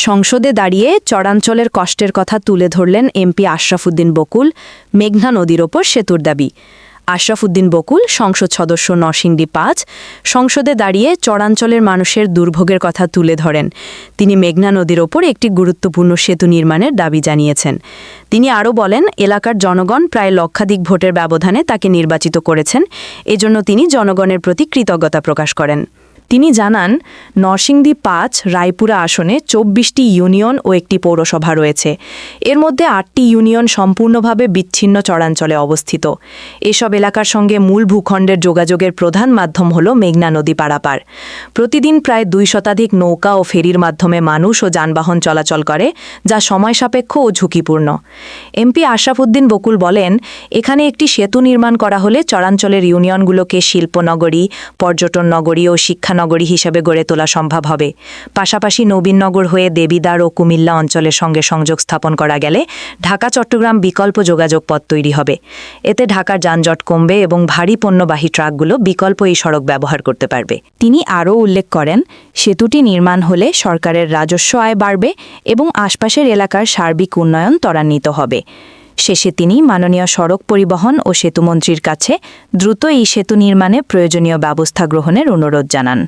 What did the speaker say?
সংসদে দাঁড়িয়ে চরাঞ্চলের কষ্টের কথা তুলে ধরলেন এমপি আশরাফুদ্দিন বকুল মেঘনা নদীর ওপর সেতুর দাবি। আশরাফুদ্দিন বকুল সংসদ সদস্য নরসিংদী ৫ সংসদে দাঁড়িয়ে চরাঞ্চলের মানুষের দুর্ভোগের কথা তুলে ধরেন। তিনি মেঘনা নদীর ওপর একটি গুরুত্বপূর্ণ সেতু নির্মাণের দাবি জানিয়েছেন। তিনি আরও বলেন, এলাকার জনগণ প্রায় লক্ষাধিক ভোটের ব্যবধানে তাকে নির্বাচিত করেছেন, এজন্য তিনি জনগণের প্রতি কৃতজ্ঞতা প্রকাশ করেন। তিনি জানান, নরসিংদী ৫ রায়পুরা আসনে ২৪টি ইউনিয়ন ও একটি পৌরসভা রয়েছে। এর মধ্যে ৮টি ইউনিয়ন সম্পূর্ণভাবে বিচ্ছিন্ন চরাঞ্চলে অবস্থিত। এসব এলাকার সঙ্গে মূল ভূখণ্ডের যোগাযোগের প্রধান মাধ্যম হল মেঘনা নদী পারাপার। প্রতিদিন প্রায় ২ শতাধিক নৌকা ও ফেরির মাধ্যমে মানুষ ও যানবাহন চলাচল করে, যা সময়সাপেক্ষ ও ঝুঁকিপূর্ণ। এমপি আশরাফুদ্দিন বকুল বলেন, এখানে একটি সেতু নির্মাণ করা হলে চরাঞ্চলের ইউনিয়নগুলোকে শিল্পনগরী, পর্যটন নগরী ও শিক্ষানগরী হিসেবে গড়ে তোলা সম্ভব হবে। পাশাপাশি নবীনগর হয়ে দেবিদ্বার ও কুমিল্লা অঞ্চলের সঙ্গে সংযোগ স্থাপন করা গেলে ঢাকা-চট্টগ্রাম বিকল্প যোগাযোগ পথ তৈরি হবে। এতে ঢাকার যানজট কমবে এবং ভারী পণ্যবাহী ট্রাকগুলো বিকল্প এই সড়ক ব্যবহার করতে পারবে। তিনি আরও উল্লেখ করেন, সেতুটি নির্মাণ হলে সরকারের রাজস্ব আয় বাড়বে এবং আশপাশের এলাকার সার্বিক উন্নয়ন ত্বরান্বিত হবে। শেষে তিনি মাননীয় সড়ক পরিবহন ও সেতুমন্ত্রীর কাছে দ্রুত এই সেতু নির্মাণে প্রয়োজনীয় ব্যবস্থা গ্রহণের অনুরোধ জানান।